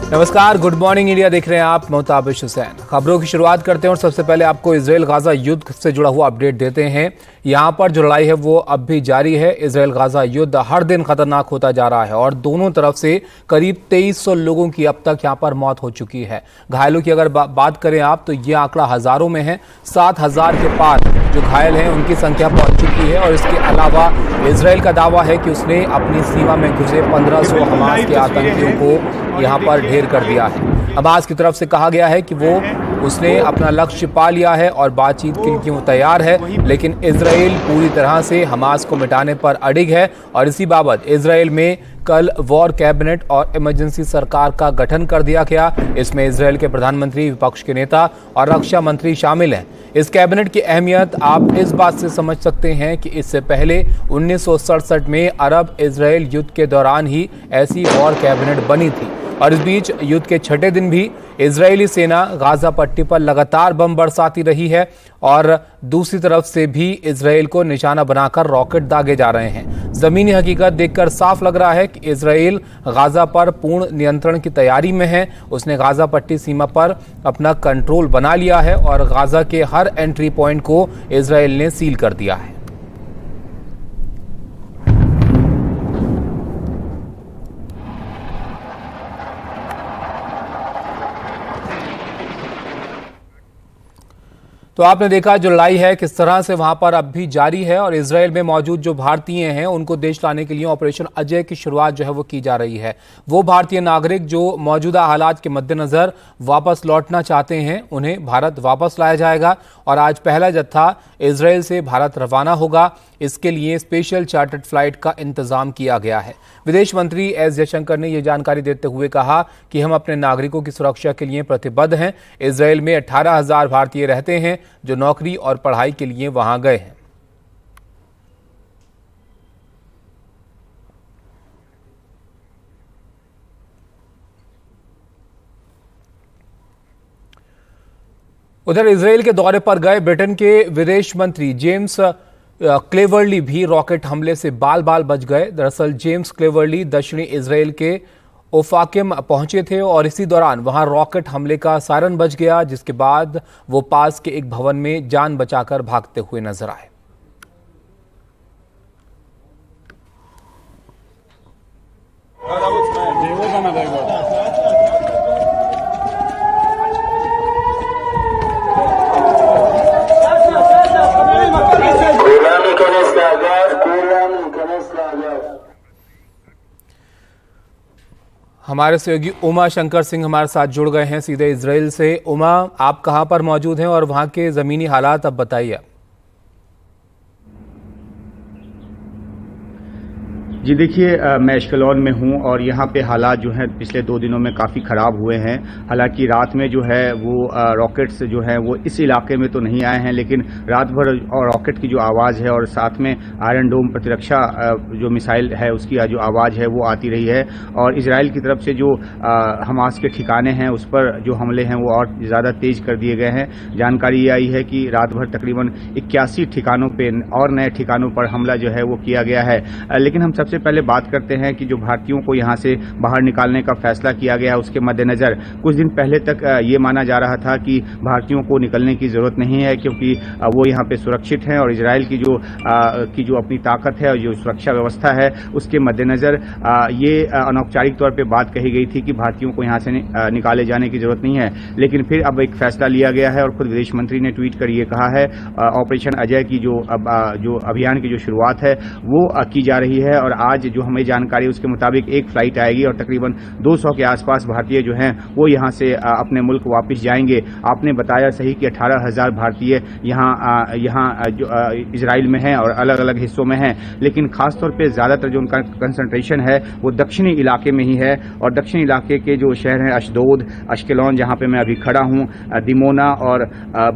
नमस्कार, good morning India देख रहे हैं आप। मोहताबिश हुसैन खबरों की शुरुआत करते हैं और सबसे पहले आपको इजराइल गाजा युद्ध से जुड़ा हुआ अपडेट देते हैं। यहां पर जो लड़ाई है वो अब भी जारी है। इजराइल गाजा युद्ध हर दिन खतरनाक होता जा रहा है और दोनों तरफ से करीब 2300 लोगों की अब तक यहां पर मौत हो चुकी है। घायलों की अगर बात करें आप तो ये आंकड़ा हजारों में है। 7000 के पार जो घायल हैं उनकी संख्या पहुंच चुकी है और इसके अलावा इजराइल का दावा है कि उसने अपनी सीमा में घुसे 1500 हमास के आतंकियों को यहां पर ढेर कर दिया है। हमास की तरफ से कहा गया है कि उसने अपना लक्ष्य पा लिया है और बातचीत के लिए वो तैयार है, लेकिन इजराइल पूरी तरह से हमास को मिटाने पर अडिग है। और इसी बाबत इजराइल में कल वॉर कैबिनेट और इमरजेंसी सरकार का गठन कर दिया गया। इसमें इजराइल के प्रधानमंत्री, विपक्ष के नेता और रक्षा मंत्री शामिल हैं। इस कैबिनेट की अहमियत आप इस बात से समझ सकते हैं कि इससे पहले 1967 में अरब इजराइल युद्ध के दौरान ही ऐसी वॉर कैबिनेट बनी थी। और इस बीच युद्ध के छठे दिन भी इजरायली सेना गाजा पट्टी पर लगातार बम बरसाती रही है और दूसरी तरफ से भी इजराइल को निशाना बनाकर रॉकेट दागे जा रहे हैं। जमीनी हकीकत देखकर साफ लग रहा है कि इजराइल गाजा पर पूर्ण नियंत्रण की तैयारी में है। उसने गाजा पट्टी सीमा पर अपना कंट्रोल बना लिया है और गाजा के हर एंट्री पॉइंट को इजराइल ने सील कर दिया है। तो आपने देखा जो लड़ाई है किस तरह से वहां पर अब भी जारी है और इजराइल में मौजूद जो भारतीय हैं उनको देश लाने के लिए ऑपरेशन अजय की शुरुआत जो है वो की जा रही है। वो भारतीय नागरिक जो मौजूदा हालात के मद्देनजर वापस लौटना चाहते हैं उन्हें भारत वापस लाया जाएगा और आज पहला जत्था इजराइल से भारत रवाना होगा। इसके लिए स्पेशल चार्टर्ड फ्लाइट का इंतजाम किया गया है। विदेश मंत्री एस जयशंकर ने यह जानकारी देते हुए कहा कि हम अपने नागरिकों की सुरक्षा के लिए प्रतिबद्ध हैं। इजराइल में 18,000 भारतीय रहते हैं जो नौकरी और पढ़ाई के लिए वहां गए हैं। उधर इजराइल के दौरे पर गए ब्रिटेन के विदेश मंत्री जेम्स क्लेवर्ली भी रॉकेट हमले से बाल बाल बच गए। दरअसल जेम्स क्लेवर्ली दक्षिणी इजराइल के ओफाकिम पहुंचे थे और इसी दौरान वहां रॉकेट हमले का सायरन बज गया, जिसके बाद वो पास के एक भवन में जान बचाकर भागते हुए नजर आए। हमारे सहयोगी उमा शंकर सिंह हमारे साथ जुड़ गए हैं सीधे इजराइल से। उमा, आप कहां पर मौजूद हैं और वहां के जमीनी हालात अब बताइए। जी देखिए, मैं एश्केलॉन में हूं और यहाँ पे हालात जो हैं पिछले 2 दिनों में काफ़ी ख़राब हुए हैं। हालांकि रात में जो है वो रॉकेट्स जो हैं वो इस इलाके में तो नहीं आए हैं, लेकिन रात भर और रॉकेट की जो आवाज़ है और साथ में आयरन डोम प्रतिरक्षा जो मिसाइल है उसकी जो आवाज़ है वो आती रही है। और इजराइल की तरफ से जो हमास के ठिकाने हैं उस पर जो हमले हैं वो और ज़्यादा तेज़ कर दिए गए हैं। जानकारी ये आई है कि रात भर तकरीबन 81 ठिकानों पर और नए ठिकानों पर हमला जो है वो किया गया है। लेकिन हम सबसे पहले बात करते हैं कि जो भारतीयों को यहां से बाहर निकालने का फैसला किया गया है उसके मद्देनजर कुछ दिन पहले तक ये माना जा रहा था कि भारतीयों को निकलने की जरूरत नहीं है क्योंकि वो यहां पे सुरक्षित हैं और इजराइल की जो अपनी ताकत है और जो सुरक्षा व्यवस्था है उसके मद्देनजर ये अनौपचारिक तौर पर बात कही गई थी कि भारतीयों को यहां से निकाले जाने की जरूरत नहीं है। लेकिन फिर अब एक फैसला लिया गया है और खुद विदेश मंत्री ने ट्वीट कर ये कहा है ऑपरेशन अजय की जो अभियान की जो शुरुआत है वो की जा रही है। और आज जो हमें जानकारी उसके मुताबिक एक फ्लाइट आएगी और तकरीबन 200 के आसपास भारतीय जो हैं वो यहां से अपने मुल्क वापस जाएंगे। आपने बताया सही कि 18,000 भारतीय यहां जो इजराइल में हैं और अलग अलग हिस्सों में हैं, लेकिन खासतौर पे ज़्यादातर जो उनका कंसंट्रेशन है वो दक्षिणी इलाके में ही है। और दक्षिणी इलाके के जो शहर हैं अशदोद, अश्केलॉन जहां पे मैं अभी खड़ा हूं, दिमोना और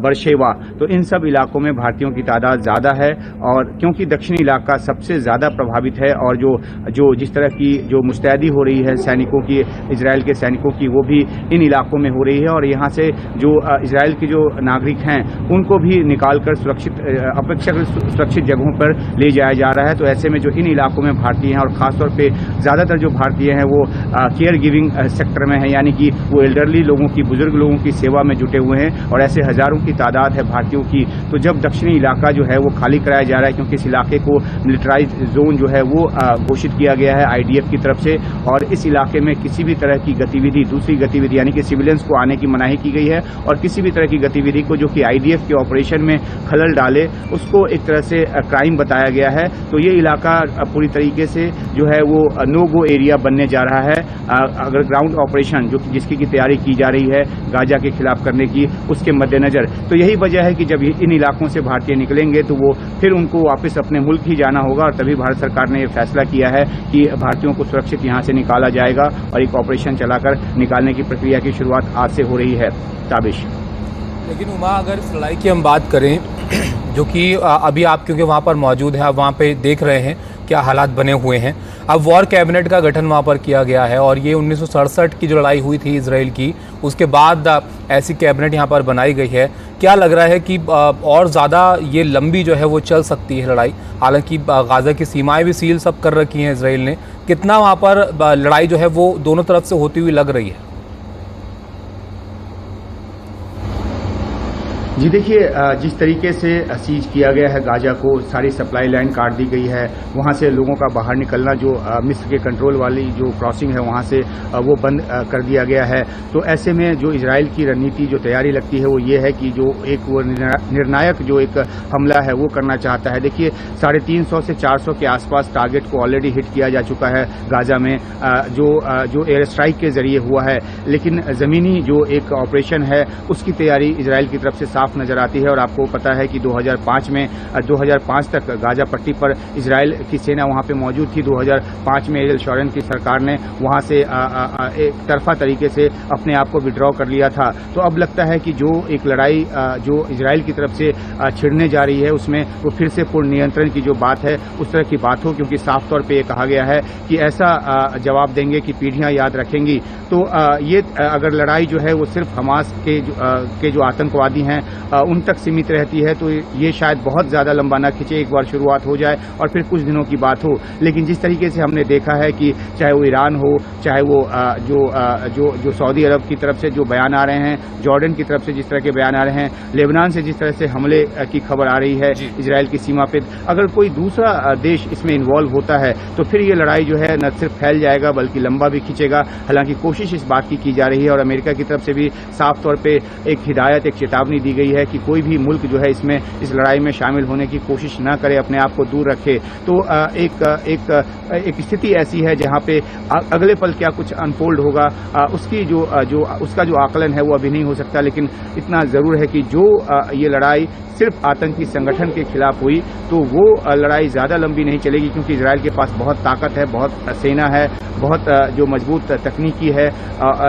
बरशेवा, तो इन सब इलाकों में भारतीयों की तादाद ज़्यादा है। और क्योंकि दक्षिणी इलाका सबसे ज़्यादा प्रभावित है और और जो जिस तरह की जो मुस्तैदी हो रही है सैनिकों की, इजराइल के सैनिकों की, वो भी इन इलाकों में हो रही है। और यहाँ से जो इजराइल के जो नागरिक हैं उनको भी निकालकर अपेक्षाकृत सुरक्षित जगहों पर ले जाया जा रहा है। तो ऐसे में जो इन इलाकों में भारतीय हैं और ख़ासतौर पे ज़्यादातर जो भारतीय हैं वो केयर गिविंग सेक्टर में है, यानी कि वो एल्डरली लोगों की, बुजुर्ग लोगों की सेवा में जुटे हुए हैं और ऐसे हज़ारों की तादाद है भारतीयों की। तो जब दक्षिणी इलाका जो है वो खाली कराया जा रहा है, क्योंकि इस इलाके को मिलिट्राइज जोन जो है वो घोषित किया गया है IDF की तरफ से, और इस इलाके में किसी भी तरह की गतिविधि, दूसरी गतिविधि यानी कि सिविलियंस को आने की मनाही की गई है और किसी भी तरह की गतिविधि को जो कि IDF के ऑपरेशन में खलल डाले उसको एक तरह से क्राइम बताया गया है। तो ये इलाका पूरी तरीके से जो है वो नो गो एरिया बनने जा रहा है अगर ग्राउंड ऑपरेशन जिसकी की तैयारी की जा रही है गाजा के खिलाफ करने की, उसके मद्देनजर। तो यही वजह है कि जब इन इलाकों से भारतीय निकलेंगे तो वो फिर उनको वापस अपने मुल्क ही जाना होगा, और तभी भारत सरकार ने ये फैसला किया है कि भारतीयों को सुरक्षित यहाँ से निकाला जाएगा और एक ऑपरेशन चलाकर निकालने की प्रक्रिया की शुरुआत आज से हो रही है। ताबिश। लेकिन उमा, अगर इस लड़ाई की हम बात करें जो कि अभी आप क्योंकि वहाँ पर मौजूद हैं, आप वहाँ पे देख रहे हैं क्या हालात बने हुए हैं। अब वॉर कैबिनेट का गठन वहाँ पर किया गया है और ये 1967 की जो लड़ाई हुई थी इजराइल की, उसके बाद ऐसी कैबिनेट यहाँ पर बनाई गई है। क्या लग रहा है कि और ज़्यादा ये लंबी जो है वो चल सकती है लड़ाई? हालांकि गाजा की सीमाएं भी सील सब कर रखी हैं इजराइल ने। कितना वहाँ पर लड़ाई जो है वो दोनों तरफ से होती हुई लग रही है? जी देखिए, जिस तरीके से सीज किया गया है गाजा को, सारी सप्लाई लाइन काट दी गई है, वहाँ से लोगों का बाहर निकलना जो मिस्र के कंट्रोल वाली जो क्रॉसिंग है वहाँ से वो बंद कर दिया गया है। तो ऐसे में जो इजराइल की रणनीति जो तैयारी लगती है वो ये है कि जो एक वो निर्णायक जो एक हमला है वो करना चाहता है। देखिए 350 से 400 के आसपास टारगेट को ऑलरेडी हिट किया जा चुका है गाजा में, जो एयर स्ट्राइक के जरिए हुआ है, लेकिन ज़मीनी जो एक ऑपरेशन है उसकी तैयारी इजराइल की तरफ से साफ नजर आती है। और आपको पता है कि 2005 तक गाजा पट्टी पर इजराइल की सेना वहां पे मौजूद थी। 2005 में एरियल शॉरन की सरकार ने वहां से एक तरफा तरीके से अपने आप को विड्रॉ कर लिया था। तो अब लगता है कि जो एक लड़ाई जो इजराइल की तरफ से छिड़ने जा रही है उसमें वो फिर से पूर्ण नियंत्रण की जो बात है उस तरह की बात हो, क्योंकि साफ तौर पर यह कहा गया है कि ऐसा जवाब देंगे कि पीढ़ियां याद रखेंगी। तो ये अगर लड़ाई जो है वो सिर्फ हमास के जो आतंकवादी हैं उन तक सीमित रहती है तो ये शायद बहुत ज़्यादा लंबा ना खिंचे, एक बार शुरुआत हो जाए और फिर कुछ दिनों की बात हो। लेकिन जिस तरीके से हमने देखा है कि चाहे वो ईरान हो, चाहे वो जो सऊदी अरब की तरफ से जो बयान आ रहे हैं, जॉर्डन की तरफ से जिस तरह के बयान आ रहे हैं, लेबनान से जिस तरह से हमले की खबर आ रही है इजराइल की सीमा पे, अगर कोई दूसरा देश इसमें इन्वॉल्व होता है तो फिर ये लड़ाई जो है न सिर्फ फैल जाएगा बल्कि लंबा भी खिंचेगा। हालांकि कोशिश इस बात की जा रही है और अमेरिका की तरफ से भी साफ तौर पर एक हिदायत, एक चेतावनी दी गई है कि कोई भी मुल्क जो है इसमें इस लड़ाई में शामिल होने की कोशिश न करे, अपने आप को दूर रखे। तो एक स्थिति ऐसी है जहां पे अगले पल क्या कुछ अनफोल्ड होगा उसका जो आकलन है वो अभी नहीं हो सकता। लेकिन इतना जरूर है कि जो ये लड़ाई सिर्फ आतंकी संगठन के खिलाफ हुई तो वो लड़ाई ज्यादा लंबी नहीं चलेगी, क्योंकि इजराइल के पास बहुत ताकत है, बहुत सेना है, बहुत जो मजबूत तकनीकी है।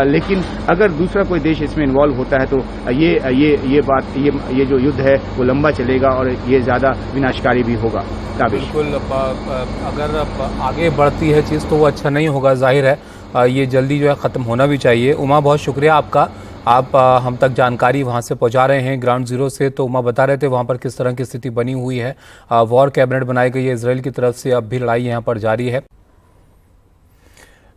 लेकिन अगर दूसरा कोई देश इसमें इन्वॉल्व होता है तो ये जो युद्ध है वो लंबा चलेगा और ये ज्यादा विनाशकारी भी होगा। बिल्कुल, अगर आगे बढ़ती है चीज़ तो वो अच्छा नहीं होगा, जाहिर है ये जल्दी जो है ख़त्म होना भी चाहिए। उमा, बहुत शुक्रिया आपका, आप हम तक जानकारी वहाँ से पहुँचा रहे हैं ग्राउंड जीरो से। तो उमा बता रहे थे वहाँ पर किस तरह की स्थिति बनी हुई है। वॉर कैबिनेट बनाई गई है इजराइल की तरफ से, अब भी लड़ाई यहाँ पर जारी है।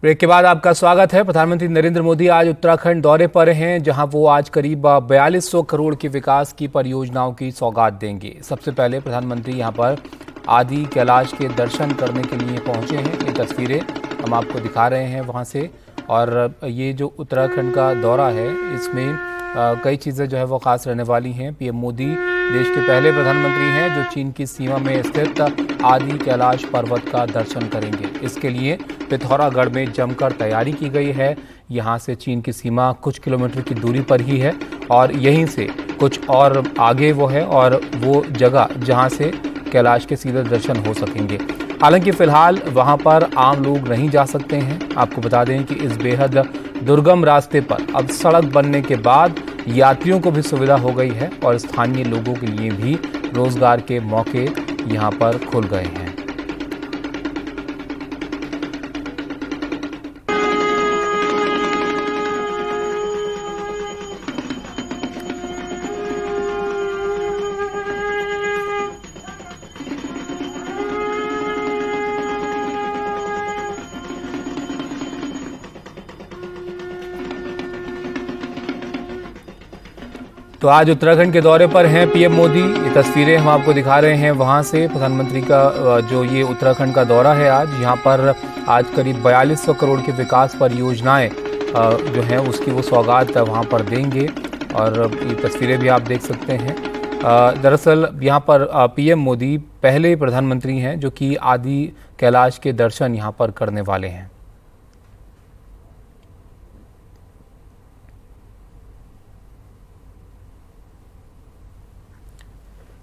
ब्रेक के बाद आपका स्वागत है। प्रधानमंत्री नरेंद्र मोदी आज उत्तराखंड दौरे पर हैं, जहां वो आज करीब 4200 करोड़ की विकास की परियोजनाओं की सौगात देंगे। सबसे पहले प्रधानमंत्री यहां पर आदि कैलाश के दर्शन करने के लिए पहुंचे हैं। ये तस्वीरें हम आपको दिखा रहे हैं वहां से। और ये जो उत्तराखंड का दौरा है इसमें कई चीज़ें जो है वो खास रहने वाली हैं। पीएम मोदी देश के पहले प्रधानमंत्री हैं जो चीन की सीमा में स्थित आदि कैलाश पर्वत का दर्शन करेंगे। इसके लिए पिथौरागढ़ में जमकर तैयारी की गई है। यहाँ से चीन की सीमा कुछ किलोमीटर की दूरी पर ही है और यहीं से कुछ और आगे वो है और वो जगह जहाँ से कैलाश के सीधे दर्शन हो सकेंगे। हालांकि फिलहाल वहाँ पर आम लोग नहीं जा सकते हैं। आपको बता दें कि इस बेहद दुर्गम रास्ते पर अब सड़क बनने के बाद यात्रियों को भी सुविधा हो गई है और स्थानीय लोगों के लिए भी रोजगार के मौके यहाँ पर खुल गए हैं। तो आज उत्तराखंड के दौरे पर हैं पीएम मोदी। ये तस्वीरें हम आपको दिखा रहे हैं वहां से। प्रधानमंत्री का जो ये उत्तराखंड का दौरा है आज, यहाँ पर आज करीब 4200 करोड़ की विकास परियोजनाएं जो हैं उसकी वो सौगात वहां पर देंगे। और ये तस्वीरें भी आप देख सकते हैं। दरअसल यहाँ पर पीएम मोदी पहले प्रधानमंत्री हैं जो कि आदि कैलाश के दर्शन यहाँ पर करने वाले हैं।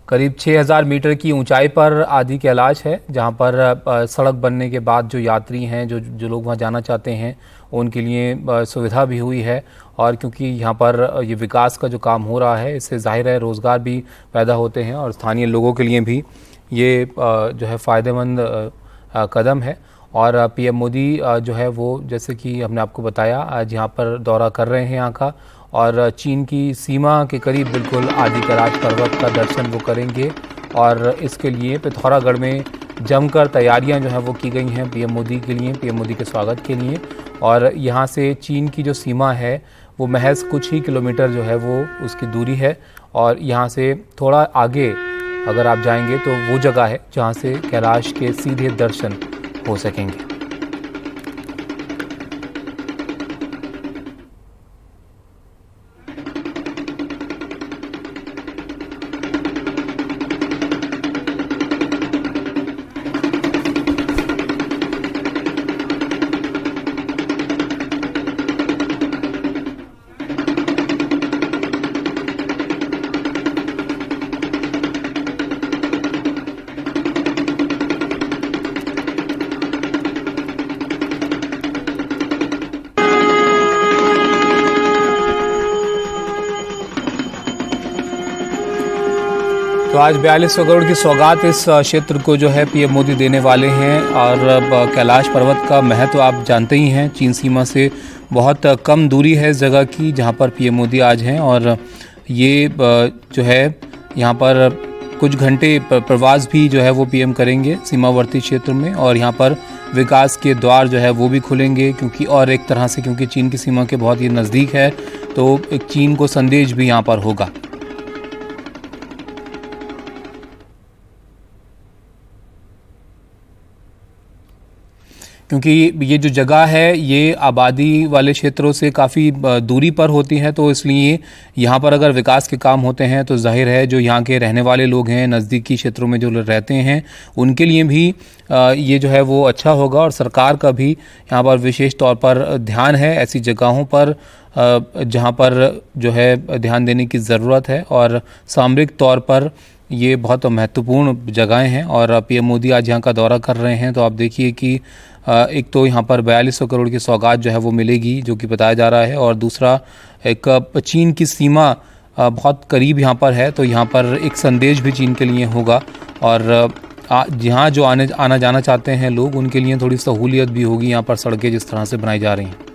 करीब 6000 मीटर की ऊंचाई पर आदि कैलाश है, जहां पर सड़क बनने के बाद जो यात्री हैं, जो लोग वहां जाना चाहते हैं, उनके लिए सुविधा भी हुई है। और क्योंकि यहां पर ये विकास का जो काम हो रहा है, इससे जाहिर है रोज़गार भी पैदा होते हैं और स्थानीय लोगों के लिए भी ये जो है फ़ायदेमंद कदम है। और पीएम मोदी जो है वो, जैसे कि हमने आपको बताया, आज यहाँ पर दौरा कर रहे हैं यहाँ का, और चीन की सीमा के करीब बिल्कुल आदि कैलाश पर्वत का दर्शन वो करेंगे। और इसके लिए पिथौरागढ़ में जमकर तैयारियां जो हैं वो की गई हैं पीएम मोदी के लिए, पीएम मोदी के स्वागत के लिए। और यहाँ से चीन की जो सीमा है वो महज कुछ ही किलोमीटर जो है वो उसकी दूरी है। और यहाँ से थोड़ा आगे अगर आप जाएंगे तो वो जगह है जहाँ से कैलाश के सीधे दर्शन हो सकेंगे। तो आज 4200 करोड़ की सौगात इस क्षेत्र को जो है पीएम मोदी देने वाले हैं। और कैलाश पर्वत का महत्व आप जानते ही हैं, चीन सीमा से बहुत कम दूरी है इस जगह की जहां पर पीएम मोदी आज हैं। और ये जो है यहाँ पर कुछ घंटे प्रवास भी जो है वो पीएम करेंगे सीमावर्ती क्षेत्र में। और यहाँ पर विकास के द्वार जो है वो भी खुलेंगे, क्योंकि और एक तरह से क्योंकि चीन की सीमा के बहुत ही नज़दीक है, तो एक चीन को संदेश भी यहाँ पर होगा। क्योंकि ये जो जगह है ये आबादी वाले क्षेत्रों से काफ़ी दूरी पर होती है, तो इसलिए यहाँ पर अगर विकास के काम होते हैं तो जाहिर है जो यहाँ के रहने वाले लोग हैं, नज़दीकी क्षेत्रों में जो लोग रहते हैं, उनके लिए भी ये जो है वो अच्छा होगा। और सरकार का भी यहाँ पर विशेष तौर पर ध्यान है ऐसी जगहों पर जहाँ पर जो है ध्यान देने की ज़रूरत है। और सामरिक तौर पर ये बहुत महत्वपूर्ण जगहें हैं। और पीएम मोदी आज यहाँ का दौरा कर रहे हैं, तो आप देखिए कि एक तो यहाँ पर 4200 करोड़ की सौगात जो है वो मिलेगी, जो कि बताया जा रहा है। और दूसरा, एक चीन की सीमा बहुत करीब यहाँ पर है, तो यहाँ पर एक संदेश भी चीन के लिए होगा। और यहाँ जो आना जाना चाहते हैं लोग, उनके लिए थोड़ी सहूलियत भी होगी यहाँ पर सड़कें जिस तरह से बनाई जा रही हैं।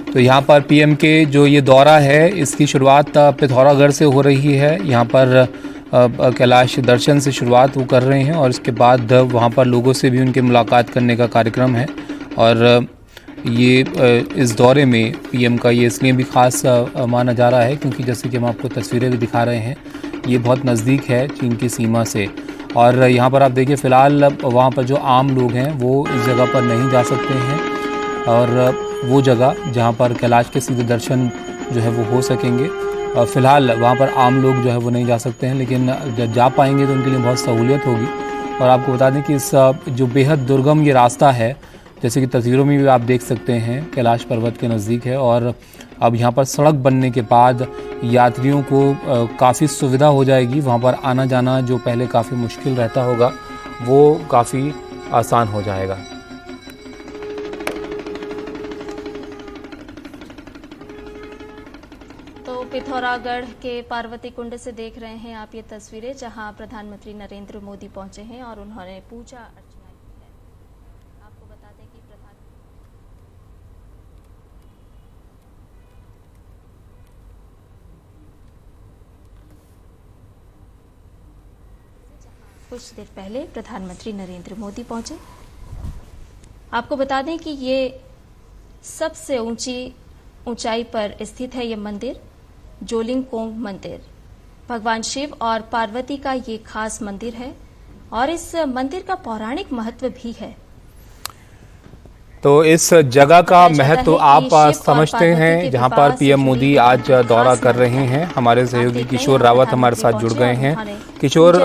तो यहाँ पर पीएम के जो ये दौरा है, इसकी शुरुआत पिथौरागढ़ से हो रही है। यहाँ पर कैलाश दर्शन से शुरुआत वो कर रहे हैं, और इसके बाद वहाँ पर लोगों से भी उनके मुलाकात करने का कार्यक्रम है। और ये इस दौरे में पीएम का ये इसलिए भी ख़ास माना जा रहा है क्योंकि जैसे कि हम आपको तस्वीरें भी दिखा रहे हैं, ये बहुत नज़दीक है चीन की सीमा से। और यहाँ पर आप देखिए, फ़िलहाल वहाँ पर जो आम लोग हैं वो इस जगह पर नहीं जा सकते हैं। और वो जगह जहाँ पर कैलाश के सीधे दर्शन जो है वो हो सकेंगे, फ़िलहाल वहाँ पर आम लोग जो है वो नहीं जा सकते हैं, लेकिन जब जा पाएंगे तो उनके लिए बहुत सहूलियत होगी। और आपको बता दें कि इस जो बेहद दुर्गम ये रास्ता है, जैसे कि तस्वीरों में भी आप देख सकते हैं, कैलाश पर्वत के नज़दीक है। और अब यहाँ पर सड़क बनने के बाद यात्रियों को काफ़ी सुविधा हो जाएगी। वहाँ पर आना जाना जो पहले काफ़ी मुश्किल रहता होगा, वो काफ़ी आसान हो जाएगा। तो पिथौरागढ़ के पार्वती कुंड से देख रहे हैं आप ये तस्वीरें, जहां प्रधानमंत्री नरेंद्र मोदी पहुंचे हैं और उन्होंने पूजा अर्चना की है। आपको बता दें कि कुछ देर पहले प्रधानमंत्री नरेंद्र मोदी पहुंचे। आपको बता दें कि ये सबसे ऊंचाई पर स्थित है ये मंदिर, जोलिंगकोंग मंदिर। भगवान शिव और पार्वती का ये खास मंदिर है और इस मंदिर का पौराणिक महत्व भी है। तो इस जगह का महत्व आप समझते हैं, जहां पर पीएम मोदी आज दौरा कर रहे हैं। हमारे सहयोगी किशोर रावत हमारे साथ जुड़ गए हैं। किशोर,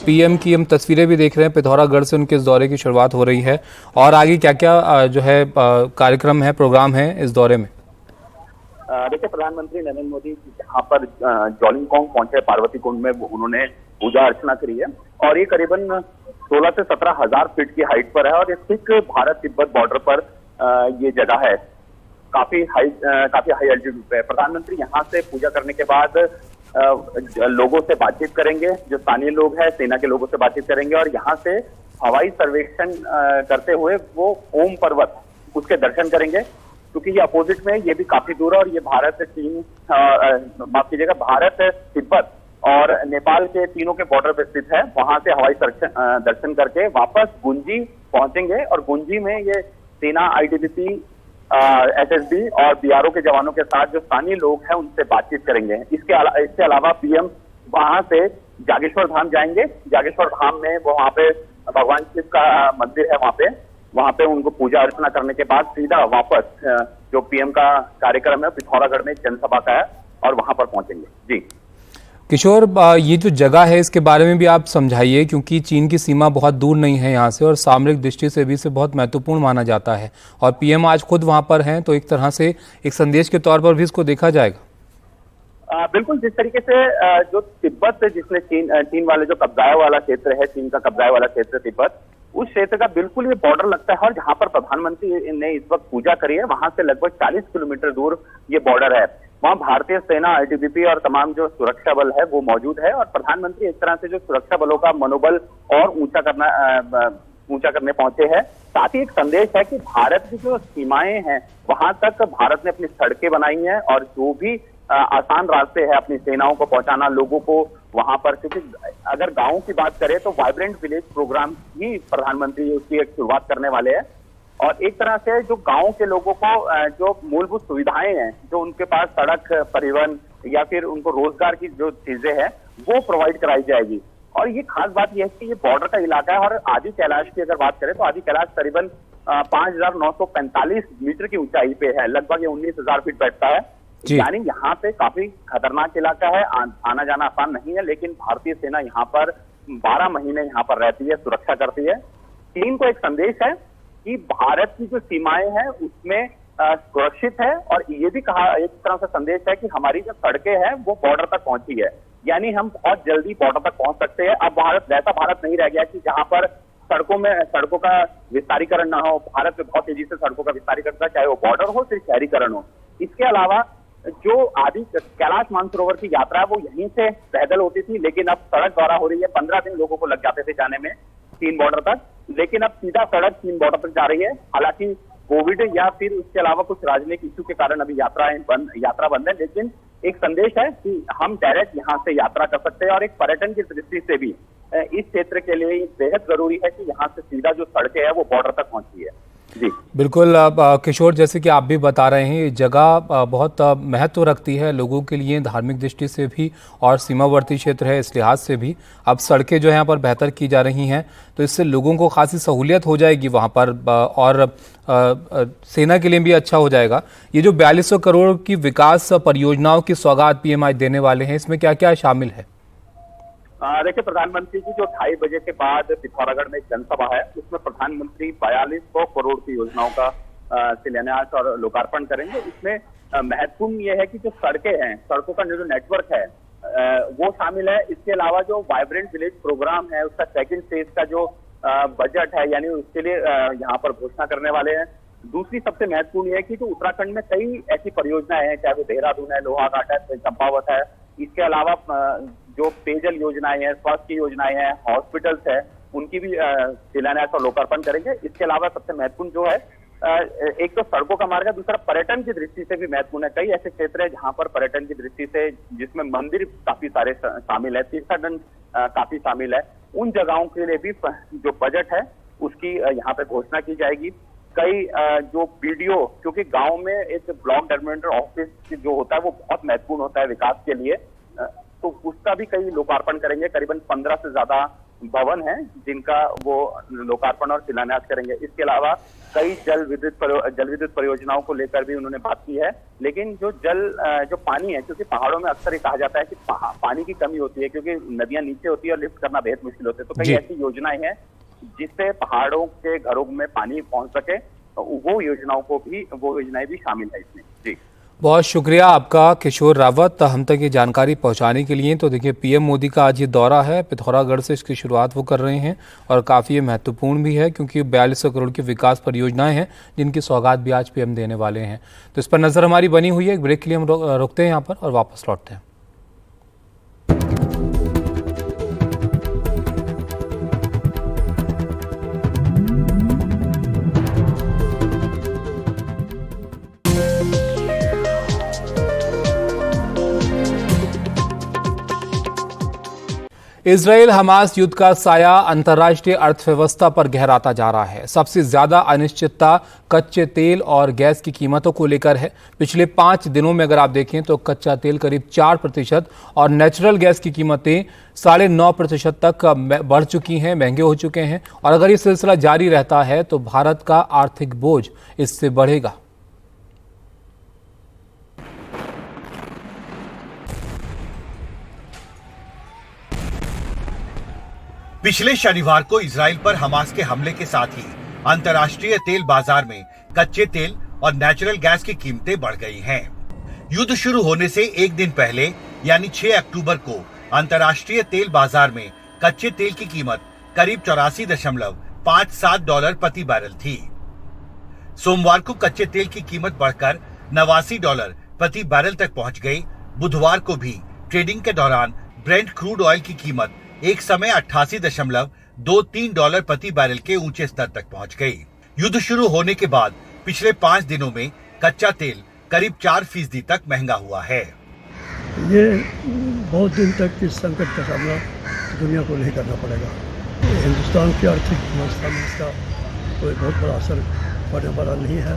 पीएम की हम तस्वीरें भी देख रहे हैं, पिथौरागढ़ से उनके इस दौरे की शुरुआत हो रही है और आगे क्या क्या जो है कार्यक्रम है, प्रोग्राम है इस दौरे में? देखिए, प्रधानमंत्री नरेंद्र मोदी यहाँ पर जोलिंगकोंग पहुंचे, पार्वती कुंड में उन्होंने पूजा अर्चना करी है और ये करीबन 16 से 17 हजार फीट की हाइट पर है और ठीक भारत तिब्बत बॉर्डर पर ये जगह है। काफी हाई एल्टीट्यूड पे है। प्रधानमंत्री यहाँ से पूजा करने के बाद लोगों से बातचीत करेंगे, जो स्थानीय लोग हैं, सेना के लोगों से बातचीत करेंगे और यहाँ से हवाई सर्वेक्षण करते हुए वो ओम पर्वत उसके दर्शन करेंगे, क्योंकि ये अपोजिट में, ये भी काफी दूर है और ये भारत चीन माफ कीजिएगा भारत तिब्बत और नेपाल के तीनों के बॉर्डर पे स्थित है। वहां से हवाई दर्शन करके वापस गुंजी पहुंचेंगे और गुंजी में ये सेना, आईटीबीपी, एसएसबी और बीआरओ के जवानों के साथ जो स्थानीय लोग हैं उनसे बातचीत करेंगे। इसके अलावा पीएम वहां से जागेश्वर धाम जाएंगे। जागेश्वर धाम में वो वहां पे भगवान शिव का मंदिर है, वहां पे उनको पूजा अर्चना करने के बाद सीधा वापस जो पीएम का कार्यक्रम है पिथौरागढ़ में जनसभा का है और वहां पर पहुंचेंगे। जी किशोर, ये जो जगह है इसके बारे में भी आप समझाइए, क्योंकि चीन की सीमा बहुत दूर नहीं है यहाँ से और सामरिक दृष्टि से भी इसे बहुत महत्वपूर्ण माना जाता है और पीएम आज खुद वहां पर हैं, तो एक तरह से एक संदेश के तौर पर भी इसको देखा जाएगा। बिल्कुल, जिस तरीके से जो तिब्बत जिसने चीन वाले जो कब्जाए वाला क्षेत्र है, चीन का कब्जाए वाला क्षेत्र तिब्बत, उस क्षेत्र का बिल्कुल ये बॉर्डर लगता है और जहां पर प्रधानमंत्री ने इस वक्त पूजा करी है वहां से लगभग 40 किलोमीटर दूर ये बॉर्डर है। वहां भारतीय सेना, आईटीबीपी और तमाम जो सुरक्षा बल है वो मौजूद है और प्रधानमंत्री एक तरह से जो सुरक्षा बलों का मनोबल और ऊंचा करने पहुंचे हैं। साथ ही एक संदेश है कि भारत की जो सीमाएं हैं वहां तक भारत ने अपनी सड़कें बनाई हैं और जो भी आसान रास्ते हैं अपनी सेनाओं को पहुंचाना, लोगों को वहां पर, क्योंकि अगर गांवों की बात करें तो वाइब्रेंट विलेज प्रोग्राम ही प्रधानमंत्री उसकी एक शुरुआत करने वाले हैं और एक तरह से जो गांव के लोगों को जो मूलभूत सुविधाएं हैं, जो उनके पास सड़क, परिवहन या फिर उनको रोजगार की जो चीजें हैं वो प्रोवाइड कराई जाएगी। और ये खास बात यह है कि ये बॉर्डर का इलाका है और आदि कैलाश की अगर बात करें तो आदि कैलाश करीबन 5,945 मीटर की ऊंचाई पे है, लगभग ये 19,000 फीट बैठता है। यानी यहाँ पे काफी खतरनाक इलाका है, आना जाना आसान नहीं है, लेकिन भारतीय सेना यहाँ पर 12 महीने यहाँ पर रहती है, सुरक्षा करती है। चीन को एक संदेश है कि भारत की जो सीमाएं हैं उसमें सुरक्षित है और ये भी कहा, एक तरह से संदेश है कि हमारी जो सड़कें हैं वो बॉर्डर तक पहुंची है, यानी हम बहुत जल्दी बॉर्डर तक पहुंच सकते हैं। अब भारत वैसा भारत नहीं रह गया कि जहां पर सड़कों का विस्तारीकरण ना हो। भारत में बहुत तेजी से सड़कों का विस्तारीकरण होता है, चाहे वो बॉर्डर हो, फिर शहरीकरण हो। इसके अलावा जो आदि कैलाश मानसरोवर की यात्रा है वो यहीं से पैदल होती थी, लेकिन अब सड़क द्वारा हो रही है। 15 दिन लोगों को लग जाते थे जाने में चीन बॉर्डर तक, लेकिन अब सीधा सड़क चीन बॉर्डर तक जा रही है। हालांकि कोविड या फिर उसके अलावा कुछ राजनीतिक इश्यू के कारण अभी यात्रा बंद है, लेकिन एक संदेश है कि हम डायरेक्ट यहाँ से यात्रा कर सकते हैं और एक पर्यटन की दृष्टि से भी इस क्षेत्र के लिए बेहद जरूरी है कि यहाँ से सीधा जो सड़कें है वो बॉर्डर तक पहुंची है। जी बिल्कुल किशोर, जैसे कि आप भी बता रहे हैं, ये जगह बहुत महत्व रखती है लोगों के लिए, धार्मिक दृष्टि से भी और सीमावर्ती क्षेत्र है इस लिहाज से भी। अब सड़कें जो है यहाँ पर बेहतर की जा रही हैं, तो इससे लोगों को खासी सहूलियत हो जाएगी वहाँ पर और सेना के लिए भी अच्छा हो जाएगा। ये जो 4200 करोड़ की विकास परियोजनाओं की सौगात पीएम आज देने वाले हैं, इसमें क्या क्या शामिल है? देखिए, प्रधानमंत्री जी जो 2:30 बजे के बाद पिथौरागढ़ में एक जनसभा है, उसमें प्रधानमंत्री 4200 करोड़ की योजनाओं का शिलान्यास और लोकार्पण करेंगे। इसमें महत्वपूर्ण यह है कि जो सड़कें हैं, सड़कों का जो नेटवर्क है वो शामिल है। इसके अलावा जो वाइब्रेंट विलेज प्रोग्राम है उसका सेकंड फेज का जो बजट है, यानी उसके लिए यहाँ पर घोषणा करने वाले हैं। दूसरी सबसे महत्वपूर्ण है कि जो उत्तराखंड में कई ऐसी परियोजनाएं हैं, चाहे वो देहरादून है, लोहाघाट है, चंपावत है, इसके अलावा जो पेयजल योजनाएं हैं, स्वास्थ्य की योजनाएं हैं, हॉस्पिटल्स है, उनकी भी शिलान्यास और लोकार्पण करेंगे। इसके अलावा सबसे महत्वपूर्ण जो है, एक तो सड़कों का मार्ग है, दूसरा पर्यटन की दृष्टि से भी महत्वपूर्ण है। कई ऐसे क्षेत्र है जहां पर पर्यटन की दृष्टि से, जिसमें मंदिर काफी सारे शामिल है, तीर्थाटन काफी शामिल है, उन जगहों के लिए भी जो बजट है उसकी यहाँ पे घोषणा की जाएगी। कई जो बीडीओ, क्योंकि गांव में एक ब्लॉक डेवलपमेंट ऑफिस जो होता है वो बहुत महत्वपूर्ण होता है विकास के लिए, तो उसका भी कई लोकार्पण करेंगे। करीबन 15 से ज्यादा भवन हैं जिनका वो लोकार्पण और शिलान्यास करेंगे। इसके अलावा कई जल विद्युत परियोजनाओं को लेकर भी उन्होंने बात की है। लेकिन जो पानी है, क्योंकि पहाड़ों में अक्सर ये कहा जाता है कि पानी की कमी होती है क्योंकि नदियां नीचे होती है और लिफ्ट करना बेहद मुश्किल होता है, तो कई ऐसी योजनाएं हैं जिससे पहाड़ों के घरों में पानी पहुंच सके, वो योजनाएं भी शामिल है इसमें। जी, बहुत शुक्रिया आपका किशोर रावत हम तक ये जानकारी पहुंचाने के लिए। तो देखिए, पीएम मोदी का आज ये दौरा है, पिथौरागढ़ से इसकी शुरुआत वो कर रहे हैं और काफ़ी ये महत्वपूर्ण भी है क्योंकि 4200 करोड़ की विकास परियोजनाएं हैं जिनकी सौगात भी आज पीएम देने वाले हैं। तो इस पर नज़र हमारी बनी हुई है। एक ब्रेक के लिए हम रुकते हैं यहाँ पर और वापस लौटते हैं। इजराइल हमास युद्ध का साया अंतर्राष्ट्रीय अर्थव्यवस्था पर गहराता जा रहा है। सबसे ज्यादा अनिश्चितता कच्चे तेल और गैस की कीमतों को लेकर है। पिछले 5 दिनों में अगर आप देखें तो कच्चा तेल करीब 4% और नेचुरल गैस की कीमतें 9.5% तक बढ़ चुकी हैं, महंगे हो चुके हैं। और अगर ये सिलसिला जारी रहता है तो भारत का आर्थिक बोझ इससे बढ़ेगा। पिछले शनिवार को इजराइल पर हमास के हमले के साथ ही अंतर्राष्ट्रीय तेल बाजार में कच्चे तेल और नेचुरल गैस की कीमतें बढ़ गई हैं। युद्ध शुरू होने से एक दिन पहले यानी 6 अक्टूबर को अंतर्राष्ट्रीय तेल बाजार में कच्चे तेल की कीमत करीब $84.57 प्रति बैरल थी। सोमवार को कच्चे तेल की कीमत बढ़कर $89 प्रति बैरल तक पहुंच गई। बुधवार को भी ट्रेडिंग के दौरान ब्रेंट क्रूड ऑयल की कीमत एक समय $88.23 प्रति बैरल के ऊंचे स्तर तक पहुंच गई। युद्ध शुरू होने के बाद पिछले 5 दिनों में कच्चा तेल करीब 4% तक महंगा हुआ है। ये बहुत दिन तक इस संकट का सामना दुनिया को नहीं करना पड़ेगा। हिंदुस्तान की आर्थिक व्यवस्था में इसका कोई बहुत बड़ा असर पड़ने वाला नहीं है।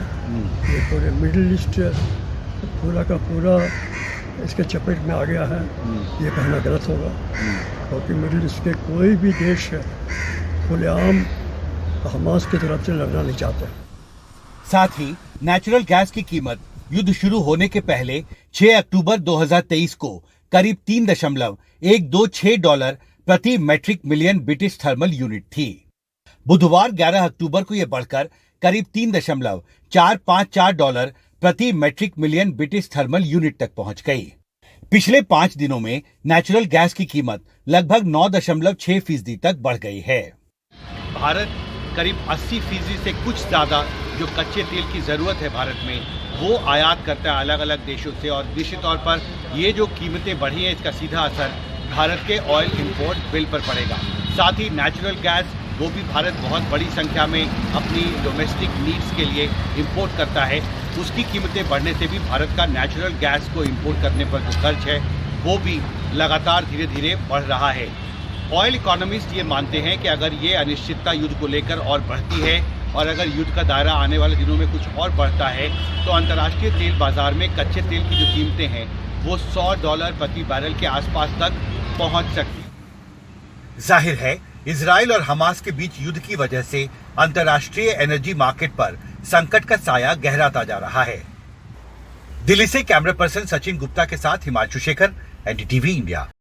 ये पूरे मिडिल ईस्ट पूरा का पूरा इसके चपेट में आ गया है, ये कहना गलत होगा क्योंकि मिडिल ईस्ट के कोई भी देश खुलेआम हमास की तरफ से लड़ना नहीं चाहते। साथ ही नेचुरल गैस की कीमत युद्ध शुरू होने के पहले 6 अक्टूबर 2023 को करीब $3.126 प्रति metric million British thermal unit थी। बुधवार 11 अक्टूबर को यह बढ़कर करीब $3.454 प्रति metric million British thermal unit तक पहुंच गई। पिछले 5 दिनों में नेचुरल गैस की कीमत लगभग 9.6% तक बढ़ गई है। भारत करीब 80% से कुछ ज्यादा जो कच्चे तेल की जरूरत है भारत में वो आयात करता है अलग अलग देशों से, और निश्चित तौर पर ये जो कीमतें बढ़ी हैं इसका सीधा असर भारत के ऑयल इंपोर्ट बिल पर पड़ेगा। साथ ही नेचुरल गैस वो भी भारत बहुत बड़ी संख्या में अपनी डोमेस्टिक नीड्स के लिए इंपोर्ट करता है, उसकी कीमतें बढ़ने से भी भारत का नेचुरल गैस को इंपोर्ट करने पर जो खर्च है वो भी लगातार धीरे धीरे बढ़ रहा है। ऑयल इकोनॉमिस्ट ये मानते हैं कि अगर ये अनिश्चितता युद्ध को लेकर और बढ़ती है और अगर युद्ध का दायरा आने वाले दिनों में कुछ और बढ़ता है तो अंतर्राष्ट्रीय तेल बाजार में कच्चे तेल की जो कीमतें हैं वो $100 प्रति बैरल के आसपास तक पहुंच सकती। जाहिर है इजराइल और हमास के बीच युद्ध की वजह से अंतर्राष्ट्रीय एनर्जी मार्केट पर संकट का साया गहराता जा रहा है। दिल्ली से कैमरा पर्सन सचिन गुप्ता के साथ हिमांशु शेखर, एनडीटीवी इंडिया।